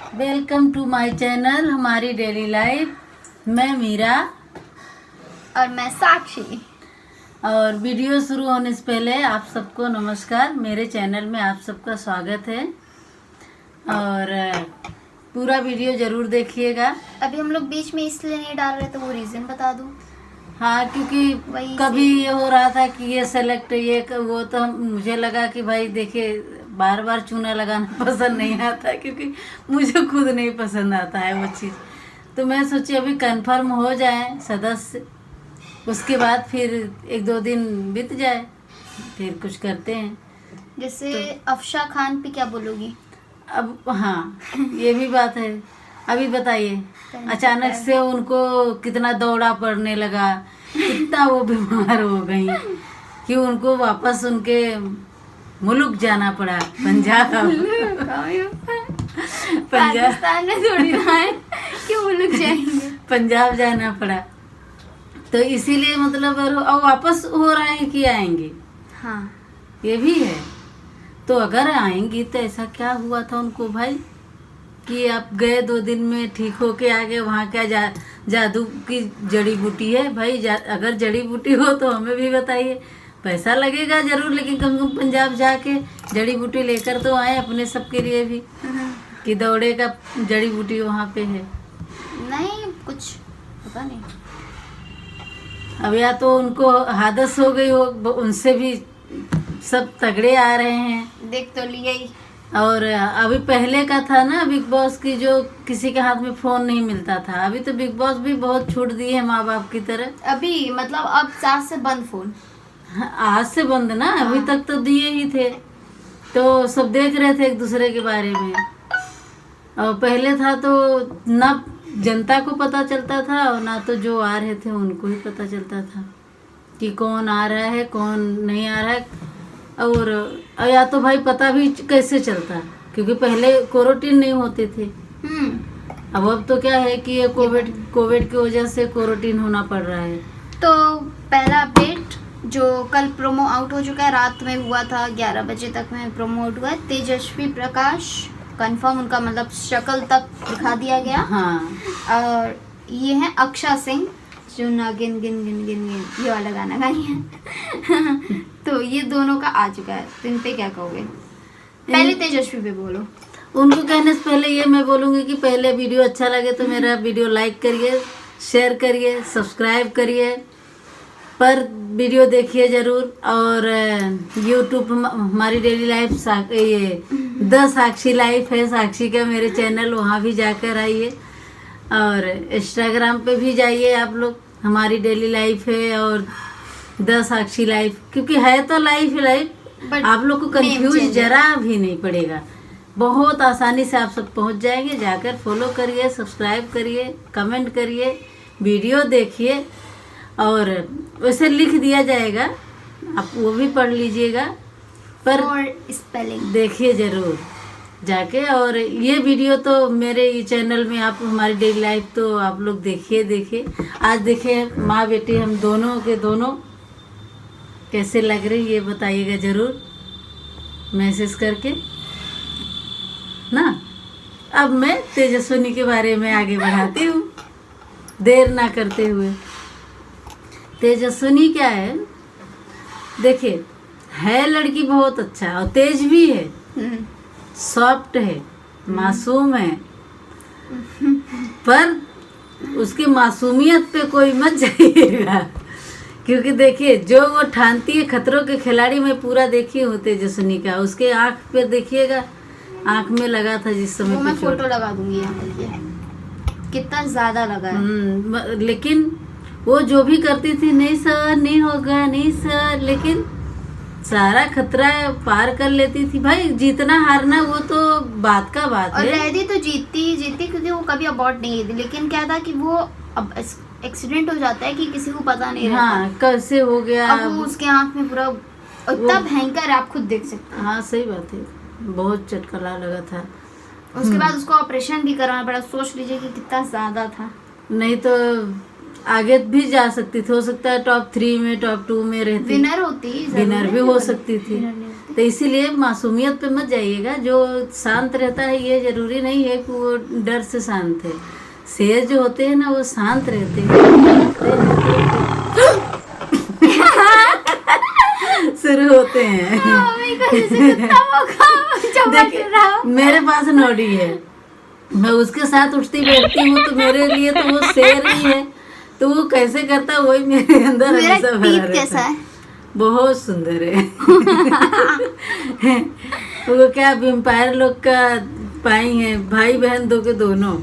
Welcome to my channel हमारी daily life. मैं मीरा और मैं साक्षी। और वीडियो शुरू होने से पहले आप सबको नमस्कार। मेरे चैनल में आप सबका स्वागत है और पूरा वीडियो ज़रूर देखिएगा। अभी हम लोग बीच में इसलिए नहीं डाल रहे तो वो रीज़न बता दूँ। हाँ, क्योंकि कभी ये हो रहा था कि ये सेलेक्ट वो तो मुझे लगा कि भाई देखिए बार बार चूना लगाना पसंद नहीं आता, क्योंकि मुझे खुद नहीं पसंद आता है वो चीज़। तो मैं सोची अभी कंफर्म हो जाए सदस्य, उसके बाद फिर 1-2 दिन बीत जाए फिर कुछ करते हैं। जैसे तो, अफशा खान पे क्या बोलोगी? अब हाँ, ये भी बात है। अभी बताइए, अचानक से उनको कितना दौड़ा पड़ने लगा, कितना वो बीमार हो गई कि उनको वापस उनके मुल्क जाना पड़ा, पंजाब। पाकिस्तान में थोड़ी ना है कि मुल्क जाएंगे, पंजाब जाना पड़ा। तो इसीलिए मतलब अब वापस हो रहा है कि आएंगे। हाँ, ये भी है। तो अगर आएंगी तो ऐसा क्या हुआ था उनको भाई कि आप गए 2 दिन में ठीक होके आ गए? वहाँ क्या जादू की जड़ी बूटी है भाई? अगर जड़ी बूटी हो तो हमें भी बताइए। पैसा लगेगा जरूर, लेकिन कम से कम पंजाब जाके जड़ी बूटी लेकर तो आए अपने सबके लिए भी, कि दौड़े का जड़ी बूटी वहाँ पे है। नहीं, कुछ पता नहीं। अब या तो उनको हादस हो गई हो, उनसे भी सब तगड़े आ रहे हैं। देख तो लिया ही। और अभी पहले का था ना बिग बॉस की, जो किसी के हाथ में फोन नहीं मिलता था। अभी तो बिग बॉस भी बहुत छूट दी है माँ बाप की तरह। अभी मतलब अब 4 से बंद फोन। आज से बंद ना, अभी तक तो दिए ही थे, तो सब देख रहे थे एक दूसरे के बारे में। और पहले था तो ना जनता को पता चलता था और ना तो जो आ रहे थे उनको ही पता चलता था कि कौन आ रहा है कौन नहीं आ रहा है। और या तो भाई पता भी कैसे चलता, क्योंकि पहले क्वारंटीन नहीं होते थे। अब तो क्या है कि ये कोविड की वजह से क्वारंटीन होना पड़ रहा है। तो पहला अपडेट जो कल प्रोमो आउट हो चुका है, रात में हुआ था 11 बजे तक में प्रोमो आउट हुआ है। तेजस्वी प्रकाश कंफर्म, उनका मतलब शक्ल तक दिखा दिया गया। हाँ। और ये है अक्षा सिंह जो ना गिन गिन गिन गिन गिन ये वाला गाना गाई है। तो ये दोनों का आ चुका है, तो इन पे क्या कहोगे? पहले तेजस्वी पे बोलो। उनको कहने से पहले ये मैं बोलूँगी कि पहले वीडियो अच्छा लगे तो मेरा वीडियो लाइक करिए, शेयर करिए, सब्सक्राइब करिए, पर वीडियो देखिए ज़रूर। और यूट्यूब हमारी डेली लाइफ ये द साक्षी लाइफ है, साक्षी का मेरे चैनल, वहाँ भी जाकर आइए। और इंस्टाग्राम पे भी जाइए आप लोग, हमारी डेली लाइफ है और द साक्षी लाइफ, क्योंकि है तो लाइफ आप लोग को कंफ्यूज जरा भी नहीं पड़ेगा। बहुत आसानी से आप सब पहुंच जाएंगे। जाकर फॉलो करिए, सब्सक्राइब करिए, कमेंट करिए, वीडियो देखिए। और वैसे लिख दिया जाएगा, आप वो भी पढ़ लीजिएगा, पर स्पेलिंग देखिए ज़रूर जाके। और ये वीडियो तो मेरे ये चैनल में आप हमारी डेली लाइफ तो आप लोग देखिए। आज देखिए माँ बेटी हम दोनों के दोनों कैसे लग रही, ये बताइएगा ज़रूर मैसेज करके ना। अब मैं तेजस्विनी के बारे में आगे बढ़ाती हूँ देर ना करते हुए। तेजस्विनी क्या है, देखिए है लड़की बहुत अच्छा और तेज भी है, सॉफ्ट है, मासूम है, पर उसकी मासूमियत पे कोई मत जाइएगा, क्योंकि देखिए जो वो ठानती है खतरों के खिलाड़ी में पूरा देखी हूँ तेजस्विनी का। उसके आँख पे देखिएगा, आँख में लगा था जिस समय वो मैं फोटो लगा दूंगी यहाँ पे, कितना ज्यादा लगा है। लेकिन वो जो भी करती थी, नहीं सर नहीं होगा, नहीं सर, लेकिन सारा खतरा पार कर लेती थी भाई। जीतना हारना वो तो बात का बात है। और रहती तो जीतती क्योंकि वो कभी अबॉर्ट नहीं थी, लेकिन क्या था कि वो अब एक्सीडेंट हो जाता है कि किसी को पता नहीं रहता। हाँ, कैसे हो गया। अब वो उसके आँख में पूरा इतना भयंकर, आप खुद देख सकते हैं। हाँ सही बात है, बहुत चटकला लगा था। उसके बाद उसको ऑपरेशन भी कराना पड़ा। सोच लीजिए कि कितना ज्यादा था। नहीं तो आगे भी जा सकती थी, हो सकता है टॉप 3 में टॉप 2 में रहती, विनर होती, विनर भी हो सकती थी। तो इसीलिए मासूमियत पे मत जाइएगा। जो शांत रहता है ये जरूरी नहीं है कि वो डर से शांत है। शेर जो होते हैं ना वो शांत रहते हैं शुरू होते हैं। मेरे को जैसे कुत्ता भौंका चमक रहा। मेरे पास नोडी है, मैं उसके साथ उठती बैठती हूँ तो मेरे लिए तो वो शेर ही है। तो वो कैसे करता है वही मेरे अंदर मेरा हमेशा भरा टीथ रहता कैसा है? बहुत सुंदर है। वो क्या वेम्पायर लोग का पाई है, भाई बहन दो के दोनों।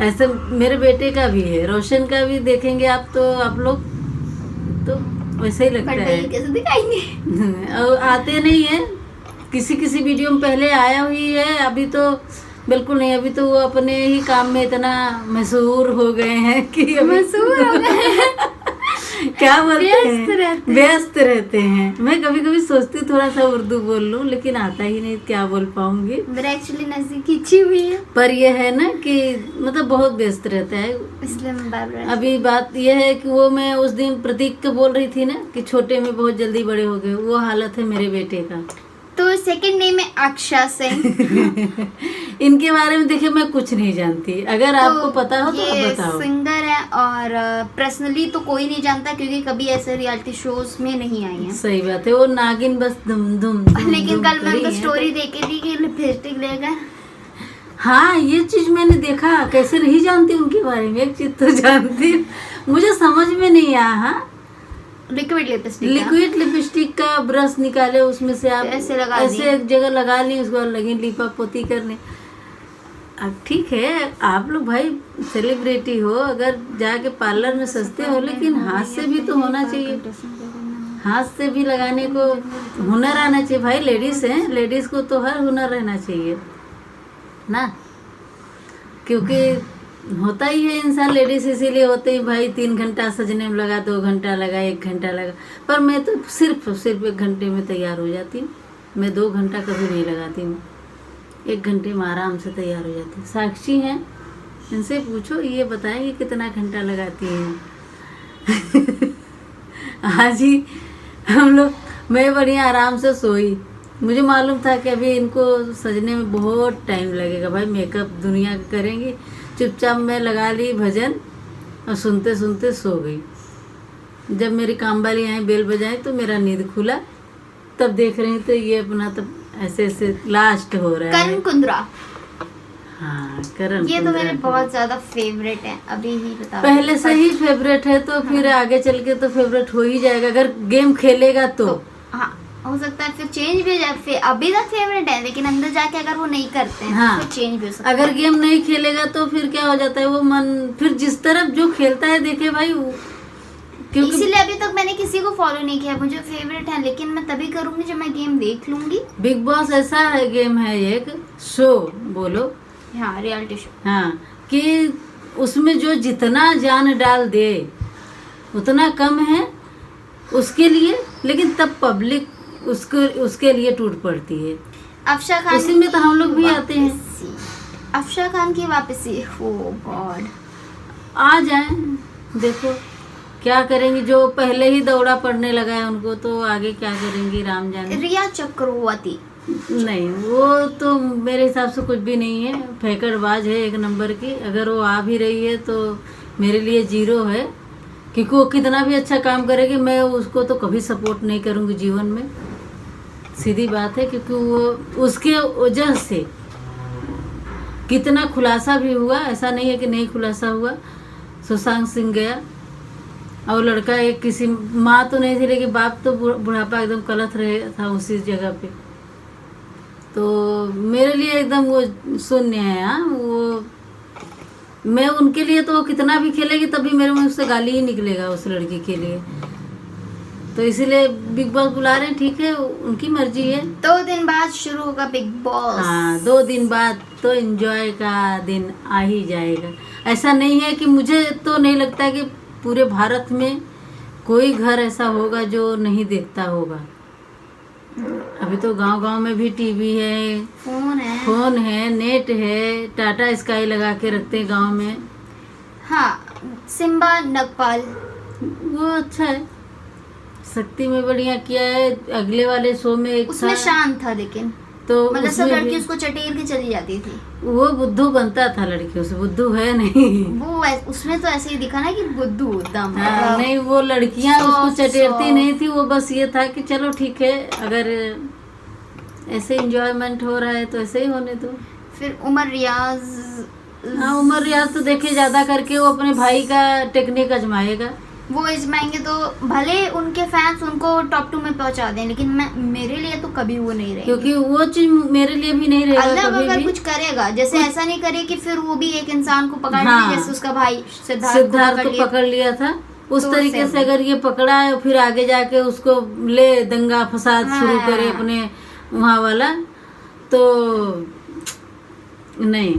ऐसे मेरे बेटे का भी है, रोशन का भी देखेंगे आप तो आप लोग तो वैसे ही लगता बट है। ये कैसे दिखाएंगे? और आते नहीं है, किसी किसी वीडियो में पहले आया हुई है, अभी तो बिल्कुल नहीं। अभी तो वो अपने ही काम में इतना मशहूर हो गए हैं कि मशहूर हो गए क्या बोलते व्यस्त हैं, रहते हैं। व्यस्त रहते हैं। मैं कभी कभी सोचती थोड़ा सा उर्दू बोल लूं, लेकिन आता ही नहीं, क्या बोल पाऊंगी। मेरा एक्चुअली नजदीक खींची हुई है, पर ये है ना कि मतलब बहुत व्यस्त रहता है। इसलिए मैं बार बार अभी बात यह है कि वो मैं उस दिन प्रतीक को बोल रही थी ना कि छोटे में बहुत जल्दी बड़े हो गए, वो हालत है मेरे बेटे का। तो सेकंड नेम है अक्षा सिंह। इनके बारे में देखिए मैं कुछ नहीं जानती, अगर आपको पता हो तो ये आप बताओ। सिंगर है और पर्सनली तो कोई नहीं जानता क्योंकि कभी ऐसे रियलिटी शोज में नहीं आई है। सही बात है, वो नागिन बस धुम धुम धुम लेकिन धुम कल मैं करी उनको है। स्टोरी देखी थी कि लिपस्टिक लेकर। हाँ ये चीज मैंने देखा, कैसे नहीं जानती उनके बारे में। एक चीज तो जानती, मुझे समझ में नहीं आया। हाँ लिक्विड लिपस्टिक। लिक्विड लिपस्टिक का ब्रश निकाले, उसमें से आप ऐसे लगा ऐसे एक जगह लगा ली, उसको लगी लिपा पोती करने। अब ठीक है आप लोग भाई सेलिब्रिटी हो, अगर जाके पार्लर में सस्ते हो, लेकिन हाथ से भी तो होना चाहिए। हाथ से भी लगाने को हुनर आना चाहिए भाई। लेडीज हैं, लेडीज को तो हर हुनर रहना चाहिए ना, क्योंकि होता ही है इंसान लेडीज इसीलिए होते ही भाई 3 घंटा सजने में लगा, 2 घंटा लगा, 1 घंटा लगा। पर मैं तो सिर्फ 1 घंटे में तैयार हो जाती हूँ। मैं 2 घंटा कभी नहीं लगाती हूँ, 1 घंटे में आराम से तैयार हो जाती हूँ। साक्षी हैं, इनसे पूछो, ये बताएंगे कितना घंटा लगाती हैं। आज ही हम लोग, मैं बढ़िया आराम से सोई। मुझे मालूम था कि अभी इनको सजने में बहुत टाइम लगेगा भाई, मेकअप दुनिया का करेंगी। चुपचाप मैं लगा ली भजन और सुनते सुनते सो गई। जब मेरी काम वाली आई बेल बजाई तो मेरा नींद खुला, तब देख रही तो ये अपना तब ऐसे ऐसे लास्ट हो रहा है। करण कुंद्रा। हाँ करण ये तो कुंद्रा मेरे का। बहुत ज्यादा फेवरेट है, अभी ही बता। पहले से ही फेवरेट है तो फिर आगे चल के तो फेवरेट हो ही जाएगा, अगर गेम खेलेगा तो। हाँ हो सकता है फिर चेंज भी हो जाए। फिर अभी तक फेवरेट है लेकिन अंदर जाके अगर वो नहीं करते हैं हाँ। तो फिर चेंज भी हो सकता है। अगर गेम नहीं खेलेगा तो फिर क्या हो जाता है, वो मन फिर जिस तरफ जो खेलता है देखे भाई क्योंकि इसीलिए अभी तक मैंने किसी को फॉलो नहीं किया। मुझे फेवरेट है लेकिन मैं तभी करूंगी जब मैं गेम देख लूंगी। बिग बॉस ऐसा है, गेम है एक शो बोलो, हाँ रियलिटी शो। हाँ, कि उसमें जो जितना जान डाल दे उतना कम है उसके लिए, लेकिन तब पब्लिक उसके लिए टूट पड़ती है। अफशा खान उसी में तो हम लोग भी आते हैं। वापसी। अफशा खान की वापसी। ओ गॉड, आ जाए, देखो क्या करेंगी। जो पहले ही दौड़ा पड़ने लगा है उनको तो आगे क्या करेंगी राम जाने। रिया चक्रवर्ती। नहीं वो तो मेरे हिसाब से कुछ भी नहीं है, फेंकड़बाज है 1 नंबर की। अगर वो आ भी रही है तो मेरे लिए 0 है, क्योंकि वो कितना भी अच्छा काम करेगी मैं उसको तो कभी सपोर्ट नहीं करूँगी जीवन में, सीधी बात है। क्योंकि वो उसके वजह से कितना खुलासा भी हुआ, ऐसा नहीं है कि नहीं खुलासा हुआ। सुशांत सिंह गया और लड़का एक किसी माँ तो नहीं थी लेकिन बाप तो बुढ़ापा एकदम कलथ रहे था उसी जगह पे। तो मेरे लिए एकदम वो शून्य है। हाँ वो मैं उनके लिए तो कितना भी खेलेगी तभी मेरे मुंह से गाली ही निकलेगा उस लड़की के लिए। तो इसीलिए बिग बॉस बुला रहे हैं, ठीक है उनकी मर्जी है। 2 दिन बाद शुरू होगा बिग बॉस। हाँ 2 दिन बाद तो एंजॉय का दिन आ ही जाएगा। ऐसा नहीं है कि, मुझे तो नहीं लगता कि पूरे भारत में कोई घर ऐसा होगा जो नहीं देखता होगा। अभी तो गांव-गांव में भी टीवी है, फोन है, नेट है, टाटा स्काई लगा के रखते हैं गांव में। हाँ सिम्बा नगपाल। वो अच्छा है, शक्ति में बढ़िया किया है। अगले वाले शो में एक उसमें था, शांत था, लेकिन तो मतलब सब उसमें लड़की भी उसको चटेल के चली जाती थी। वो बुद्धू बनता था लड़कियों से, बुद्धू है नहीं। वो उसमें तो ऐसे ही दिखा ना कि बुद्धू एकदम हाँ, नहीं वो लड़कियां उसको soft, चटेरती soft। नहीं थी, वो बस ये था कि चलो ठीक है, अगर ऐसे इंजॉयमेंट हो रहा है तो ऐसे ही होने दो। फिर उमर रियाज, हाँ, उमर रियाज तो देखे ज्यादा करके वो अपने भाई का टेक्निक आजमाएगा। वो इजमाएंगे तो भले उनके फैंस उनको टॉप 2 में पहुंचा दें, लेकिन मेरे लिए तो कभी वो नहीं रहेंगे। क्योंकि वो चीज मेरे लिए भी नहीं रहेगा अल्लाह कभी अगर भी। कुछ करेगा, जैसे ऐसा नहीं करे कि फिर वो भी एक इंसान को पकड़ हाँ, ले, जैसे उसका भाई सिद्धार्थ को पकड़ लिया था, उस तो तरीके उससे से अगर ये पकड़ा है फिर आगे जाके उसको ले दंगा फसाद हाँ। शुरू करे अपने वहाँ वाला, तो नहीं,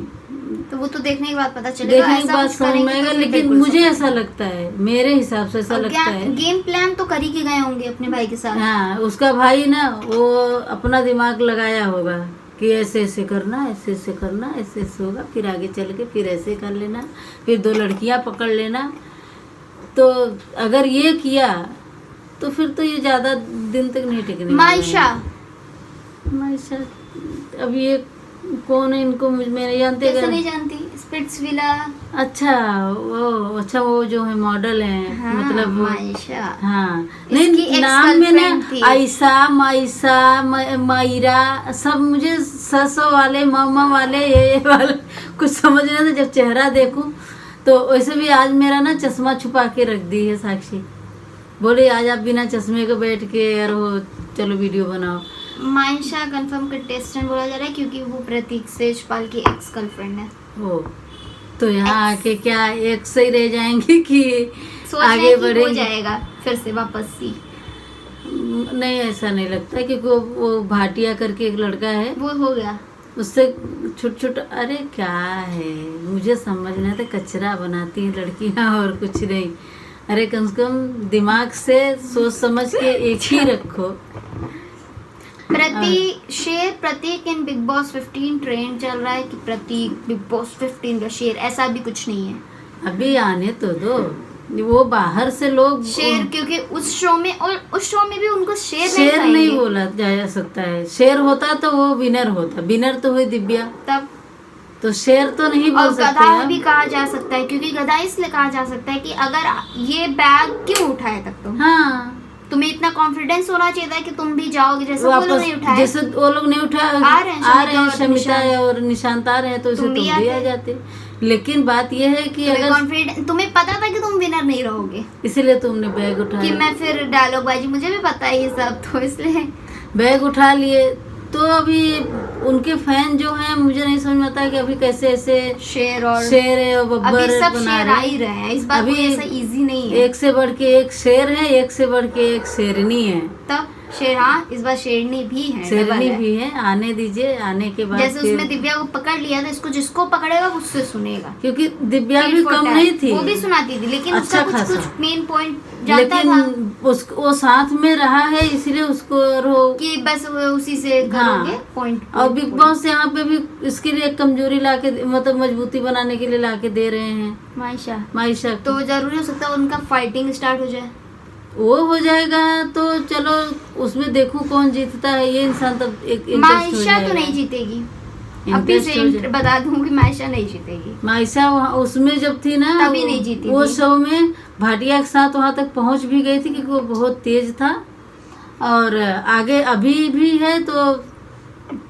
तो वो तो देखने के बाद पता चलेगा। देखने के ऐसा बाद कुछ समझ करेंगे में आएगा, तो फिर लेकिन बिल्कुल मुझे समझ ऐसा लगता है, मेरे हिसाब से ऐसा और लगता है। गेम प्लान तो कर ही के गए होंगे अपने भाई के साथ। हाँ, उसका भाई ना वो अपना दिमाग लगाया होगा कि ऐसे ऐसे करना, ऐसे ऐसे करना, ऐसे ऐसे होगा, फिर आगे चल के फिर ऐसे कर लेना, फिर 2 लड़कियां पकड़ लेना। तो अगर ये किया तो फिर तो ये ज्यादा दिन तक नहीं टिकने वाला है। मायशा अब ये कौन है, इनको मैं नहीं जानते। कैसे नहीं जानती? स्पिट्सविला। अच्छा वो जो है मॉडल है, हाँ, मतलब वो, मायशा। हाँ इसकी नहीं, नाम में ना ex-girlfriend थी। आयशा, मायशा, मायरा सब मुझे ससो वाले, मामा वाले, ये वाले कुछ समझ नहीं आता। जब चेहरा देखूं तो वैसे भी आज मेरा ना चश्मा छुपा के रख दी है साक्षी, बोले आज आप बिना चश्मे के बैठ के यार वो चलो वीडियो बनाओ। मायशा कंफर्म कंटेस्टेंट बोला जा रहा है क्योंकि वो प्रतीक सेजपाल की एक्स गर्लफ्रेंड है। हो तो यहाँ आके क्या एक से ही रह जाएंगे कि सोच रहे आगे हैं कि हो बढ़ेंगे? जाएगा फिर से वापस सी। नहीं, ऐसा नहीं लगता, क्योंकि वो भाटिया करके एक लड़का है, वो हो गया। उससे छुट अरे क्या है, मुझे समझ नहीं आता, कचरा बनाती हैं लड़कियां और कुछ नहीं। अरे कम से कम दिमाग से सोच समझ के एक ही रखो। प्रतीक इन बिग बॉस 15 ट्रेंड चल रहा है कि प्रतीक बिग बॉस 15 का शेर, ऐसा भी कुछ नहीं है। अभी आने तो दो, वो बाहर से लोग शेर, क्योंकि उस शो में और उस शो में भी उनको शेर शेर नहीं कहेंगे। बोला जा सकता है। शेर होता तो वो विनर होता, विनर तो हुई दिव्या, तब तो शेर तो नहीं और बोल सकते गधा आप। भी कहा जा सकता है, क्योंकि गधा इसलिए कहा जा सकता है कि अगर ये बैग क्यों उठाए तक हाँ, तुम्हें इतना कॉन्फिडेंस होना चाहिए था कि तुम भी जाओगे, जैसे वो लोग नहीं उठाए। जैसे वो लोग नहीं उठा आ रहे हैं शमिता और निशांत आ रहे हैं, तो इसे तुम भी तुम भी आ आते। जाते। लेकिन बात यह है कि तुम्हें अगर कॉन्फिडेंस, तुम्हें पता था कि तुम विनर नहीं रहोगे, इसीलिए तुमने बैग कि उठाया। मैं फिर डायलॉग बाजी, मुझे भी पता है ये सब, तो इसलिए बैग उठा लिए। तो अभी उनके फैन जो हैं, मुझे नहीं समझ में आता कि अभी कैसे ऐसे शेर और शेर है और बब्बर अभी सब बना शेर रहे आ ही रहे हैं। इस बार अभी कोई ऐसा इजी नहीं है। एक से बढ़ के एक शेर है, एक से बढ़ के एक शेरनी है। तब शेर, हाँ इस बार शेरनी भी है, डबल शेरनी है। भी है, आने दीजिए, आने के बाद जैसे फिर- उसमें दिव्या को पकड़ लिया था, इसको जिसको पकड़ेगा उससे सुनेगा। क्योंकि दिव्या भी Tit for कम tat। नहीं थी, वो भी सुनाती थी, लेकिन अच्छा उसका कुछ खासा। कुछ मेन पॉइंट जानता लेकिन था वो साथ में रहा है, इसलिए उसको कि बस वो उसी से करोगे हाँ। पॉइंट। और बिग बॉस यहाँ पे भी इसके लिए एक कमजोरी लाके, मतलब मजबूती बनाने के लिए लाके दे रहे हैं मायशा, मायशा तो जरूरी हो सकता है उनका फाइटिंग स्टार्ट हो जाए। वो हो जाएगा तो चलो उसमें देखूं कौन जीतता है। ये इंसान तब एक इंटरेस्ट हो मायशा जाएगा। तो नहीं जीतेगी, अभी से इंटरेस्ट हो जाएगा। बता दूं कि मायशा नहीं जीतेगी। मायशा उसमें जब थी ना, तभी नहीं जीती वो थी। शो में भाटिया के साथ वहां तक पहुंच भी गई थी, क्योंकि वो बहुत तेज था, और आगे अभी भी है तो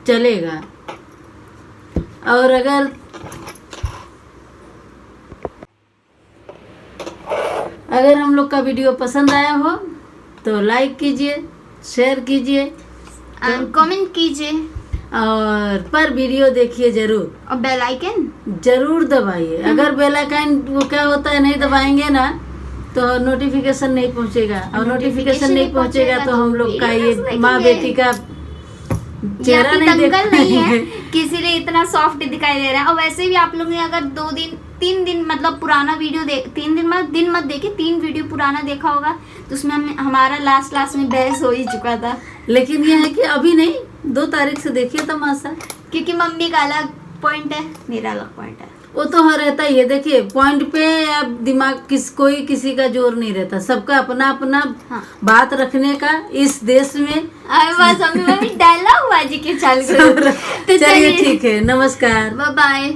चलेगा। और अगर हम लोग का वीडियो पसंद आया हो तो लाइक कीजिए, शेयर कीजिए कमेंट कीजिए और पर वीडियो देखिए जरूर, और बेल आइकन जरूर दबाइए। अगर बेल आइकन वो क्या होता है, नहीं दबाएंगे ना तो नोटिफिकेशन नहीं पहुंचेगा, और नोटिफिकेशन नहीं पहुंचेगा तो हम लोग का ये माँ बेटी का चेहरा नहीं देख दंगल नहीं है, पाएंगे। किसी लिए इतना सॉफ्ट दिखाई दे रहा है। और वैसे भी आप लोग ने अगर 2 दिन 3 दिन मतलब पुराना वीडियो 3 दिन मत देखे, 3 वीडियो पुराना देखा होगा तो उसमें हमारा लास्ट में बहस हो ही चुका था। लेकिन ये है कि अभी नहीं, 2 तारीख से देखिए तमाशा, क्योंकि मम्मी का अलग पॉइंट है, मेरा अलग पॉइंट है। वो तो हाँ रहता ही है। देखिए पॉइंट पे या दिमाग कोई किसी का जोर नहीं रहता, सबका अपना अपना हाँ। बात रखने का इस देश में। अरे बस मम्मी डायलॉग बाजी के चालू करो। तो चलिए ठीक है, नमस्कार। Bye bye.